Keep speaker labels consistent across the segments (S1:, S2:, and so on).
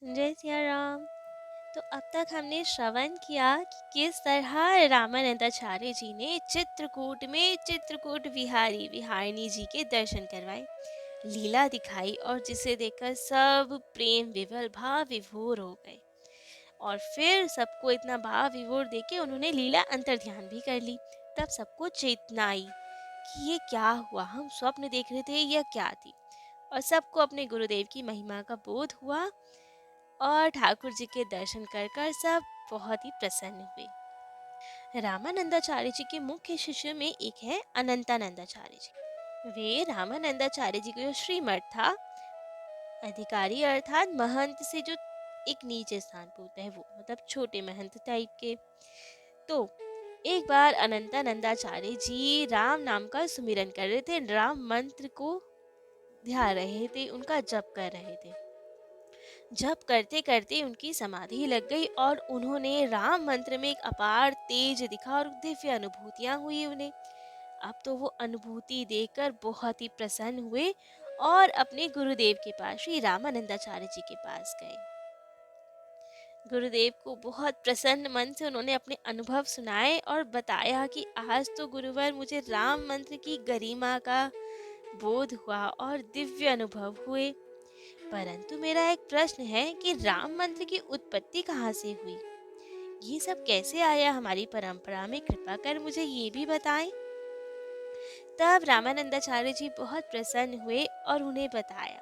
S1: जय सिया राम। तो अब तक हमने श्रवण किया कि किस तरह रामानंदाचार्य जी ने चित्रकूट में चित्रकूट विहारी विहारिणी जी के दर्शन करवाए, लीला दिखाई और जिसे देखकर सब प्रेम विवल भाव विभोर हो गए। और फिर सबको इतना भाव विभोर देके उन्होंने लीला अंतर ध्यान भी कर ली। तब सबको चेतना आई कि ये क्या हुआ, हम स्वप्न देख रहे थे या क्या थी। और सबको अपने गुरुदेव की महिमा का बोध हुआ और ठाकुर जी के दर्शन कर कर सब बहुत ही प्रसन्न हुए। रामानंदाचार्य जी के मुख्य शिष्यों में एक है अनंतानंदाचार्य जी। वे रामानंदाचार्य जी का जो श्रीमठ था, अधिकारी अर्थात महंत से जो एक नीचे स्थान पे होता है, वो मतलब छोटे महंत टाइप के। तो एक बार अनंतानंदाचार्य जी राम नाम का सुमिरन कर रहे थे, राम मंत्र को ध्यान रहे थे, उनका जप कर रहे थे। जप करते करते उनकी समाधि लग गई और उन्होंने राम मंत्र में एक अपार तेज दिखा और दिव्य अनुभूतियां हुई उन्हें। अब तो वो अनुभूति देखकर बहुत ही प्रसन्न हुए और अपने गुरुदेव के पास श्री रामानंदाचार्य जी के पास गए। गुरुदेव को बहुत प्रसन्न मन से उन्होंने अपने अनुभव सुनाए और बताया कि आज तो गुरुवर मुझे राम मंत्र की गरिमा का बोध हुआ और दिव्य अनुभव हुए। परंतु मेरा एक प्रश्न है कि राम मंत्र की उत्पत्ति कहाँ से हुई, ये सब कैसे आया हमारी परंपरा में, कृपा कर मुझे ये भी बताएं। तब रामानंदाचार्य जी बहुत प्रसन्न हुए और उन्हें बताया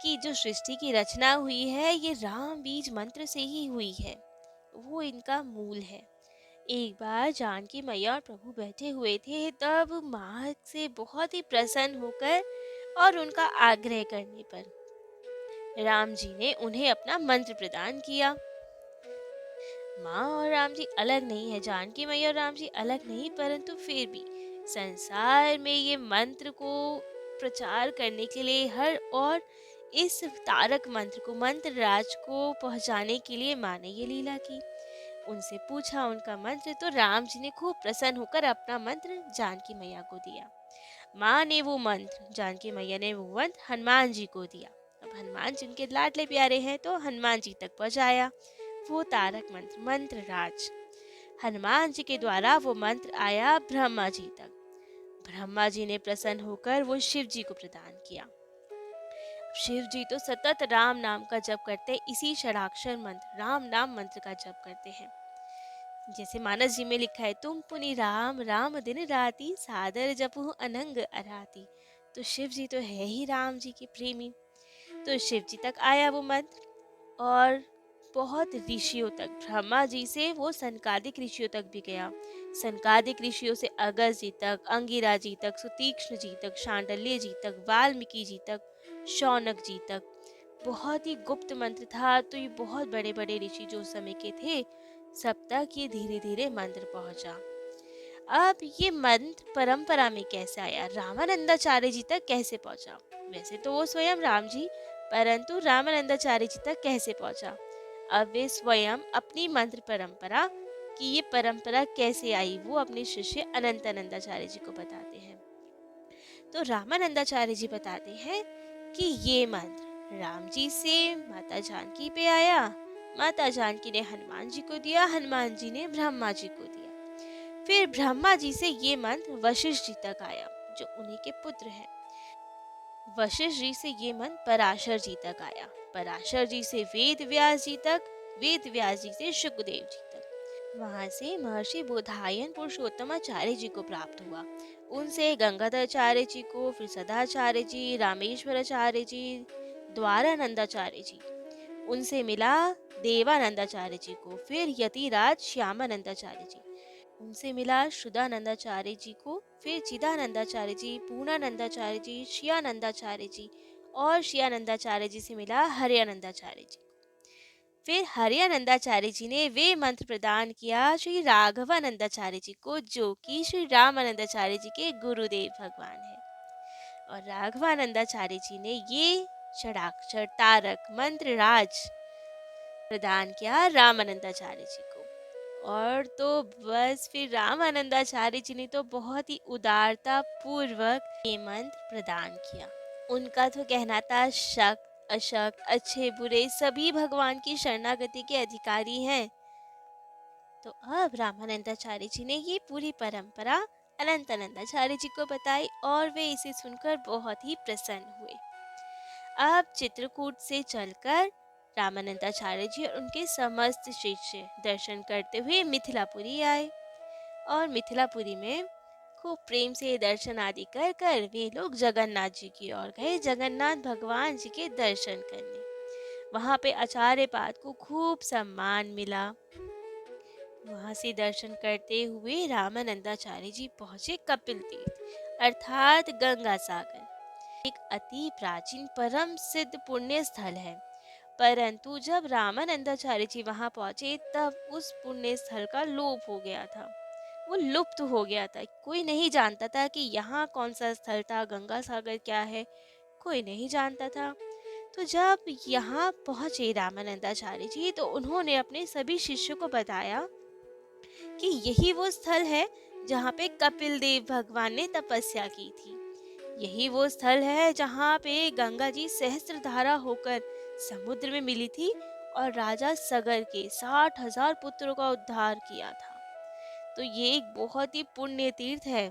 S1: कि जो सृष्टि की रचना हुई है ये राम बीज मंत्र से ही हुई है, वो इनका मूल है। एक बार जानकी मैया और प्रभु बैठे हुए थे, तब माँ से बहुत ही प्रसन्न होकर और उनका आग्रह करने पर राम जी ने उन्हें अपना मंत्र प्रदान किया। माँ और राम जी अलग नहीं है, जानकी मैया और राम जी अलग नहीं, परंतु फिर भी संसार में ये मंत्र को प्रचार करने के लिए हर और इस तारक मंत्र को, मंत्र राज को पहुंचाने के लिए माँ ने ये लीला की। उनसे पूछा उनका मंत्र, तो राम जी ने खूब प्रसन्न होकर अपना मंत्र जानकी मैया को दिया। माँ ने वो मंत्र, जानकी मैया ने वो मंत्र हनुमान जी को दिया। अब हनुमान जी उनके लाडले प्यारे हैं, तो हनुमान जी तक पहुंचाया वो तारक मंत्र, मंत्र राज। हनुमान जी के द्वारा वो मंत्र आया ब्रह्मा जी तक। ब्रह्मा जी ने प्रसन्न होकर वो शिव जी को प्रदान किया। शिव जी तो सतत राम नाम का जप करते, इसी षडाक्षर मंत्र राम नाम मंत्र का जप करते हैं। जैसे मानस जी में लिखा है, तुम पुनि राम राम दिन राती, सादर जपहु अनंग अराती। तो शिव जी तो है ही राम जी के प्रेमी। तो शिव जी तक आया वो मंत्र और बहुत ऋषियों तक, ब्रह्मा जी से वो सनकादिक ऋषियों तक भी गया। सनकादिक ऋषियों से अगस्त जी तक, अंगिरा जी तक, सुतीक्ष्ण जी तक, शांडल्य जी तक, वाल्मीकि जी तक, शौनक जी तक। बहुत ही गुप्त मंत्र था, तो ये बहुत बड़े बड़े ऋषि जो उस समय के थे, सब तक ये धीरे धीरे मंत्र पहुंचा। अब ये मंत्र परंपरा में कैसे आया, रामानंदाचार्य जी तक कैसे पहुंचा? वैसे तो वो स्वयं राम जी, परंतु रामानंदाचार्य जी तक कैसे पहुंचा? अब वे स्वयं अपनी मंत्र परंपरा की ये परंपरा कैसे आई, वो अपने शिष्य अनंतानंदाचार्य जी को बताते हैं। तो रामानंदाचार्य जी बताते हैं कि ये मंत्र राम जी से माता जानकी पे आया, माता जानकी ने हनुमान जी को दिया, हनुमान जी ने ब्रह्मा जी को दिया। फिर ब्रह्मा जी से ये मंत्र वशिष्ठ जी तक आया, जो उन्हीं के पुत्र हैं। वशिष्ठ जी से ये मंत्र पराशर जी तक आया, पराशर जी से वेद व्यास जी तक, वेद व्यास जी से शुकदेव जी तक। वहां से महर्षि बोधायन पुरुषोत्तमाचार्य जी को प्राप्त हुआ, उनसे गंगाधराचार्य जी को, फिर सदाचार्य जी, रामेश्वराचार्य जी, द्वारानंदाचार्य जी, उनसे मिला देवानंदाचार्य जी को, फिर यतिराज श्यामानंदाचार्य जी, उनसे मिला शुदानंदाचार्य जी को, फिर चिदानंदाचार्य जी, पूर्णानंदाचार्य जी, श्रियानंदाचार्य जी, और श्रियानंदाचार्य जी से मिला हरियानंदाचार्य जी। फिर हरियानंदाचार्य जी ने वे मंत्र प्रदान किया श्री राघवानंदाचार्य जी को, जो कि श्री रामानंदाचार्य जी के गुरुदेव भगवान है। और राघवानंदाचार्य जी ने ये षडाक्षर तारक मंत्र राज प्रदान किया रामानंदाचार्य जी को। और तो बस फिर रामानंदाचार्य जी ने तो बहुत ही उदारता पूर्वक ये मंत्र प्रदान किया। उनका तो कहना था, शक्त अशक्त, अच्छे बुरे सभी भगवान की शरणागति के अधिकारी हैं। तो अब रामानंदाचार्य जी ने ये पूरी परंपरा अनंतानंदाचार्य जी को बताई और वे इसे सुनकर बहुत ही प्रसन्न हुए। अब चित्रकूट से चलकर रामानंदाचार्य जी और उनके समस्त शिष्य दर्शन करते हुए मिथिलापुरी आए और मिथिलापुरी में खूब प्रेम से दर्शन आदि कर कर वे लोग जगन्नाथ जी की ओर गए, जगन्नाथ भगवान जी के दर्शन करने। वहां पे आचार्य पाद को खूब सम्मान मिला। वहां से दर्शन करते हुए रामानंदाचार्य जी पहुंचे कपिल तीर्थ अर्थात गंगा सागर। एक अति प्राचीन परम सिद्ध पुण्य स्थल है, परंतु जब रामानंदाचार्य जी वहां पहुंचे तब उस पुण्य स्थल का लोप हो गया था, वो लुप्त हो गया था। कोई नहीं जानता था कि यहाँ कौन सा स्थल था, गंगा सागर क्या है, कोई नहीं जानता था। तो जब यहाँ पहुंचे रामानंदाचार्य जी तो उन्होंने अपने सभी शिष्यों को बताया कि यही वो स्थल है जहाँ पे कपिल देव भगवान ने तपस्या की थी। यही वो स्थल है जहाँ पे गंगा जी सहस्त्रधारा होकर समुद्र में मिली थी और राजा सगर के 60,000 पुत्रों का उद्धार किया था। तो ये एक बहुत ही पुण्य तीर्थ है।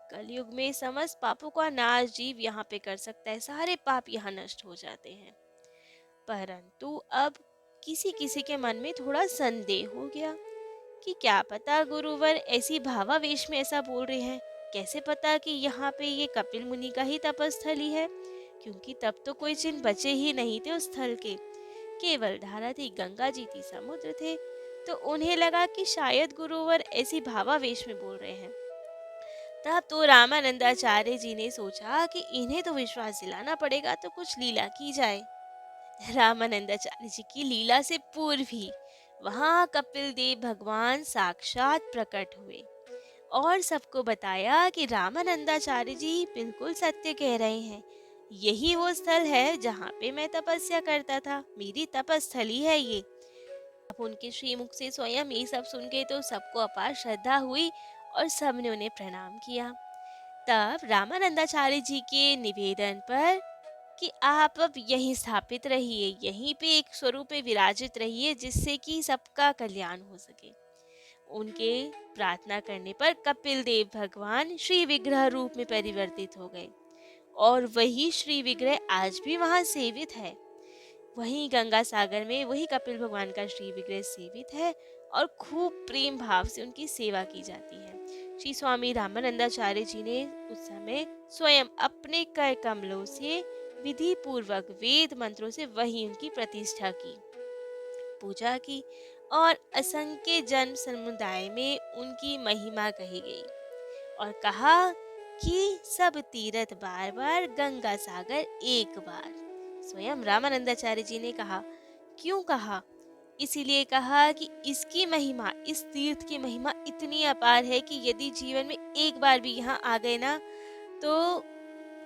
S1: कलयुग में समस्त पापों का नाश जीव यहाँ पे कर सकता है, सारे पाप यहाँ नष्ट हो जाते हैं। परंतु अब किसी किसी के मन में थोड़ा संदेह हो गया कि क्या पता गुरुवर ऐसी भावावेश में ऐसा बोल रहे हैं, कैसे पता कि यहाँ पे ये कपिल मुनि का ही तपस्थली है, क्योंकि तब तो कोई चिन्ह बचे ही नहीं थे उस स्थल के, केवल धारा थी, गंगा जी थी, समुद्र थे। तो उन्हें लगा कि शायद गुरुवर ऐसी भावावेश में बोल रहे हैं। तब तो रामानंदाचार्य जी ने सोचा कि इन्हें तो विश्वास दिलाना पड़ेगा, तो कुछ लीला की जाए। रामानंदाचार्य जी की लीला से पूर्व ही वहां कपिल देव भगवान साक्षात प्रकट हुए और सबको बताया कि रामानंदाचार्य जी बिल्कुल सत्य कह रहे हैं। यही वो स्थल है जहाँ पे मैं तपस्या करता था, मेरी तपस्थली है ये। अब उनके श्रीमुख से स्वयं ये सब सुन के तो सबको अपार श्रद्धा हुई और सबने उन्हें प्रणाम किया। तब रामानंदाचार्य जी के निवेदन पर कि आप अब यहीं स्थापित रहिए, यहीं पे एक स्वरूप में विराजित रहिए जिससे कि सबका कल्याण हो सके। उनके प्रार्थना करने पर कपिल देव भगवान श्री विग्रह रूप में परिवर्तित हो गए और वही श्री विग्रह आज भी वहां सेवित है। वहीं गंगा सागर में वही कपिल भगवान का श्री विग्रह सेवित है और खूब प्रेम भाव से उनकी सेवा की जाती है। श्री स्वामी रामानंदाचार्य जी ने उस समय स्वयं अपने कर कमलों से विधि पूर्वक वेद मंत्रों से वही उनकी प्रतिष्ठा की, पूजा की और असंख्य जन समुदाय में उनकी महिमा कही गई और कहा कि सब तीर्थ बार बार, गंगा सागर एक बार। स्वयं रामानंदाचार्य जी ने कहा। क्यों कहा? इसीलिए कहा कि इसकी महिमा, इस तीर्थ की महिमा इतनी अपार है कि यदि जीवन में एक बार भी यहाँ आ गए ना तो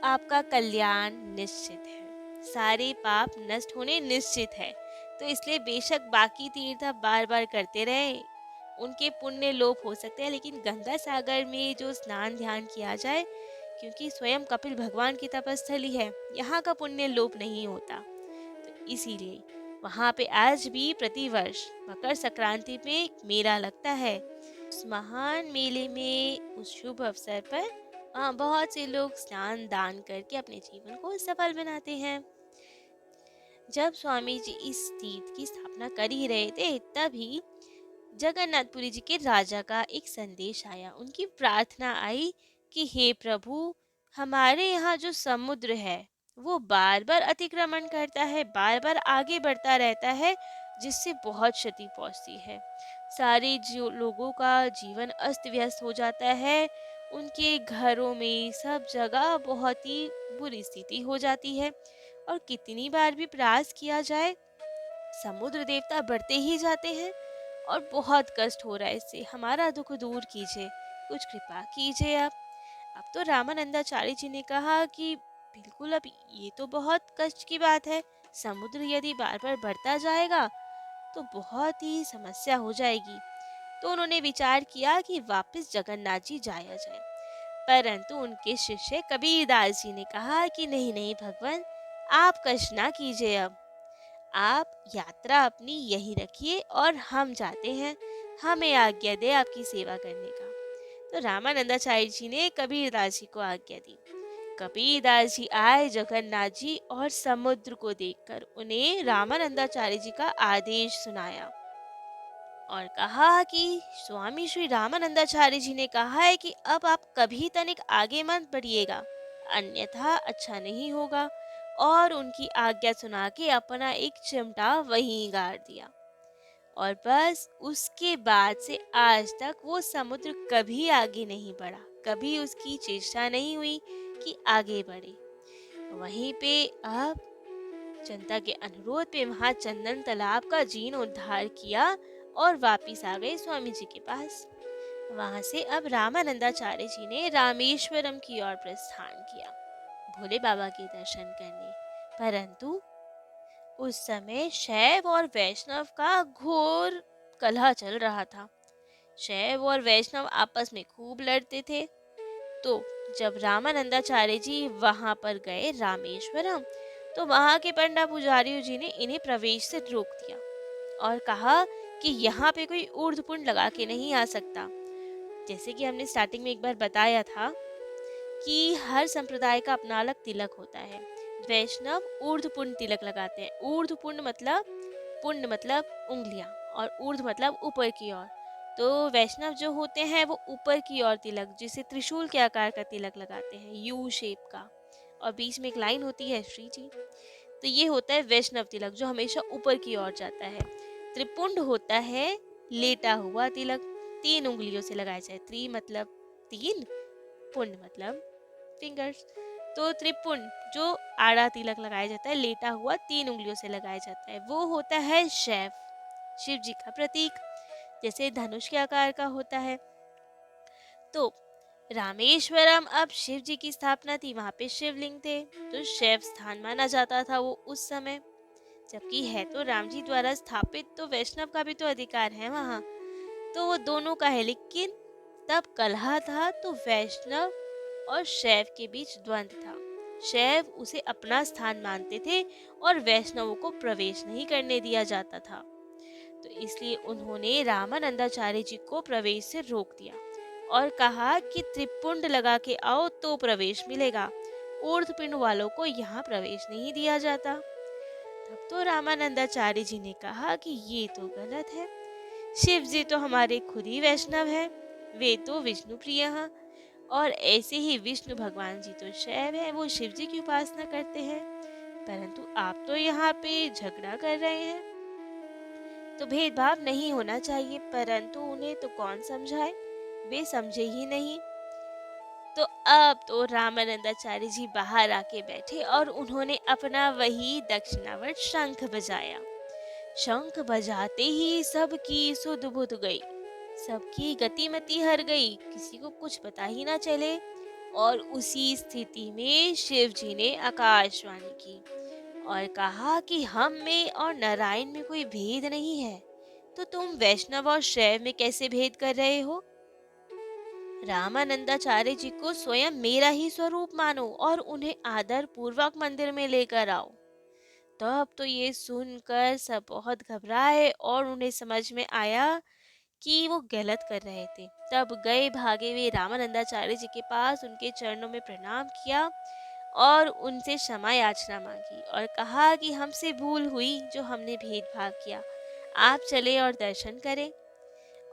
S1: आपका कल्याण निश्चित है, सारे पाप नष्ट होने निश्चित है। तो इसलिए बेशक बाकी तीर्थ आप बार बार करते रहे, उनके पुण्य लोप हो सकते हैं, लेकिन गंगा सागर में जो स्नान ध्यान किया जाए, क्योंकि स्वयं कपिल भगवान की तपस्थली है, यहाँ का पुण्य लोप नहीं होता। तो इसीलिए वहाँ पे आज भी प्रतिवर्ष मकर संक्रांति में एक मेला लगता है। उस महान मेले में उस शुभ अवसर पर बहुत से लोग स्नान दान करके अपने जीवन को सफल बनाते हैं। जब स्वामी जी इस तीर्थ की स्थापना कर ही रहे थे तभी जगन्नाथपुरी जी के राजा का एक संदेश आया। उनकी प्रार्थना आई कि हे प्रभु, हमारे यहाँ जो समुद्र है वो बार बार अतिक्रमण करता है, बार बार आगे बढ़ता रहता है, जिससे बहुत क्षति पहुंचती है। सारे जो लोगों का जीवन अस्त व्यस्त हो जाता है, उनके घरों में सब जगह बहुत ही बुरी स्थिति हो जाती है और कितनी बार भी प्रयास किया जाए समुद्र देवता बढ़ते ही जाते हैं और बहुत कष्ट हो रहा है, इससे हमारा दुख दूर कीजिए, कुछ कृपा कीजिए आप। अब तो रामानंदाचार्य जी ने कहा कि बिल्कुल, अब ये तो बहुत कष्ट की बात है, समुद्र यदि बार बार बढ़ता जाएगा तो बहुत ही समस्या हो जाएगी। तो उन्होंने विचार किया कि वापस जगन्नाथ जी जाया जाए, परंतु उनके शिष्य कबीरदास जी ने कहा कि नहीं नहीं भगवान, आप कष्ट ना कीजिए अब, आप यात्रा अपनी यहीं रखिए और हम जाते हैं, हमें आज्ञा दे आपकी सेवा करने का। तो रामानंदाचार्य जी ने कबीरदास जी को आज्ञा दी। कबीरदास जी आए जगन्नाथ जी और समुद्र को देखकर उन्हें रामानंदाचार्य जी का आदेश सुनाया और कहा कि स्वामी श्री रामानंदाचार्य जी ने कहा है कि अब आप कभी तनिक आगे मत बढ़िएगा, अन्यथा अच्छा नहीं होगा। और उनकी आज्ञा सुना के अपना एक चिमटा वहीं गाड़ दिया और बस उसके बाद से आज तक वो समुद्र कभी आगे नहीं बढ़ा, कभी उसकी चेष्टा नहीं हुई कि आगे बढ़े। वहीं पे अब जनता के अनुरोध पे वहां चंदन तालाब का जीर्णोद्धार किया और वापिस आ गए स्वामी जी के पास। वहां से अब रामानंदाचार्य जी ने रामेश्वरम की ओर प्रस्थान किया भोले बाबा के दर्शन करने। परंतु उस समय शैव और वैष्णव का घोर कलह चल रहा था। शैव और वैष्णव आपस में खूब लड़ते थे। तो जब रामानंदाचार्य जी वहां पर गए रामेश्वरम, तो वहां के पंडा पुजारियों जी ने इन्हें प्रवेश से रोक दिया और कहा कि यहाँ पे कोई ऊर्ध्व पुंड लगा के नहीं आ सकता। जैसे कि हमने स्टार्टिंग में एक बार बताया था कि हर संप्रदाय का अपना अलग तिलक होता है। वैष्णव ऊर्ध्व पुंड तिलक लगाते हैं। ऊर्ध्व पुंड मतलब, पुंड मतलब उंगलियां और ऊर्ध्व मतलब ऊपर की ओर। तो वैष्णव जो होते हैं वो ऊपर की ओर तिलक, जिसे त्रिशूल के आकार का तिलक लगाते हैं, यू शेप का, और बीच में एक लाइन होती है श्री जी। तो ये होता है वैष्णव तिलक जो हमेशा ऊपर की ओर जाता है। त्रिपुंड होता है लेटा हुआ तिलक, 3 उंगलियों से लगाया जाए। त्रि मतलब 3, पुंड मतलब फिंगर्स। तो त्रिपुंड जो आड़ा तिलक लगाया जाता है, लेटा हुआ 3 उंगलियों से लगाया जाता है, वो होता है शैव, शिव जी का प्रतीक, जैसे धनुष के आकार का होता है। तो रामेश्वरम अब शिव जी की स्थापना थी, वहां पे शिवलिंग थे, तो शैव स्थान माना जाता था वो उस समय। जबकि है तो राम जी द्वारा स्थापित, तो वैष्णव का भी तो अधिकार है वहाँ, तो वो दोनों का है। लेकिन तब कलह था, तो वैष्णव और शैव के बीच द्वंद्व था। शैव उसे अपना स्थान मानते थे और वैष्णवों को प्रवेश नहीं करने दिया जाता था। तो इसलिए उन्होंने रामानंदाचार्य जी को प्रवेश से रोक दिया और कहा कि त्रिपुंड लगा के आओ तो प्रवेश मिलेगा, ऊर्ध्वपिंड वालों को यहाँ प्रवेश नहीं दिया जाता। तब तो रामानंदाचार्य जी ने कहा कि ये तो गलत है, शिव जी तो हमारे खुद ही वैष्णव है, वे तो विष्णु प्रिय हैं, और ऐसे ही विष्णु भगवान जी तो शैव है, वो शिव जी की उपासना करते हैं। परंतु आप तो यहाँ पे झगड़ा कर रहे हैं, तो भेदभाव नहीं होना चाहिए। परंतु उन्हें तो कौन समझाए, वे समझे ही नहीं। तो अब तो रामानंदाचार्य जी बाहर आके बैठे और उन्होंने अपना वही दक्षिणावर्त शंख बजाया। शंख बजाते ही सबकी सुध बुध गई, सबकी गतिमति हर गई, किसी को कुछ पता ही ना चले। और उसी स्थिति में शिव जी ने आकाशवाणी की और कहा कि हम में और नारायण में कोई भेद नहीं है, तो तुम वैष्णव और शैव में कैसे भेद कर रहे हो। रामानंदाचार्य जी को स्वयं मेरा ही स्वरूप मानो और उन्हें आदर पूर्वक मंदिर में लेकर आओ। तब तो ये सुनकर सब बहुत घबराए और उन्हें समझ में आया कि वो गलत कर रहे थे। तब गए भागे वे रामानंदाचार्य जी के पास, उनके चरणों में प्रणाम किया और उनसे क्षमा याचना मांगी और कहा कि हमसे भूल हुई जो हमने भेदभाव किया, आप चले और दर्शन करें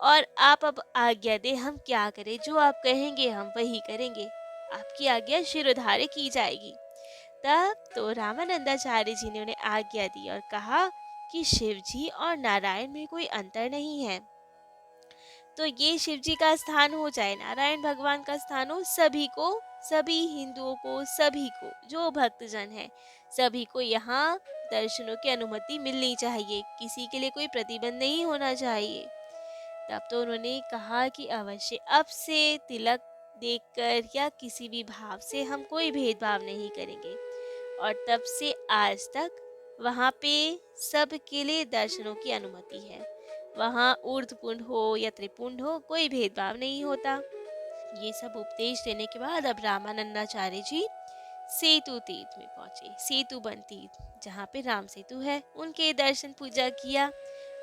S1: और आप अब आज्ञा दें, हम क्या करें, जो आप कहेंगे हम वही करेंगे, आपकी आज्ञा शिरोधार्य की जाएगी। तब तो रामानंदाचार्य जी ने उन्हें आज्ञा दी और कहा कि शिव जी और नारायण में कोई अंतर नहीं है। तो ये शिव जी का स्थान हो चाहे नारायण भगवान का स्थान हो, सभी को, सभी हिंदुओं को, सभी को, जो भक्तजन है सभी को यहाँ दर्शनों की अनुमति मिलनी चाहिए, किसी के लिए कोई प्रतिबंध नहीं होना चाहिए। तब तो उन्होंने कहा कि अवश्य अब से तिलक देखकर या किसी भी भाव से हम कोई भेदभाव नहीं करेंगे। और तब से आज तक वहाँ पे सबके लिए दर्शनों की अनुमति है। वहाँ ऊर्ध्वपुंड हो या त्रिपुंड हो, कोई भेदभाव नहीं होता। ये सब उपदेश देने के बाद अब रामानंदाचार्य जी सेतु तीर्थ में पहुंचे, सेतुबन तीर्थ जहाँ पे राम सेतु है, उनके दर्शन पूजा किया।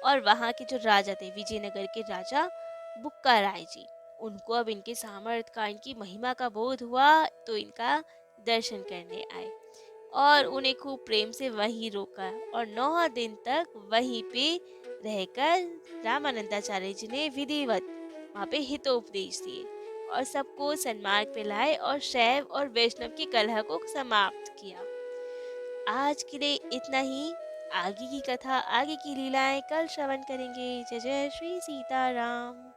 S1: और वहाँ के जो राजा थे, विजयनगर के राजा बुक्का राय जी, उनको अब इनके सामर्थ का, इनकी महिमा का बोध हुआ, तो इनका दर्शन करने आए और उन्हें खूब प्रेम से वहीं रोका और 9 दिन तक वहीं पे रहकर रामानंदाचार्य जी ने विधिवत वहाँ पे हितोपदेश दिए और सबको सन्मार्ग पे लाए और शैव और वैष्णव की कलह को समाप्त किया। आज के लिए इतना ही। आगे की कथा, आगे की लीलाएं कल श्रवण करेंगे। जय जय श्री सीताराम।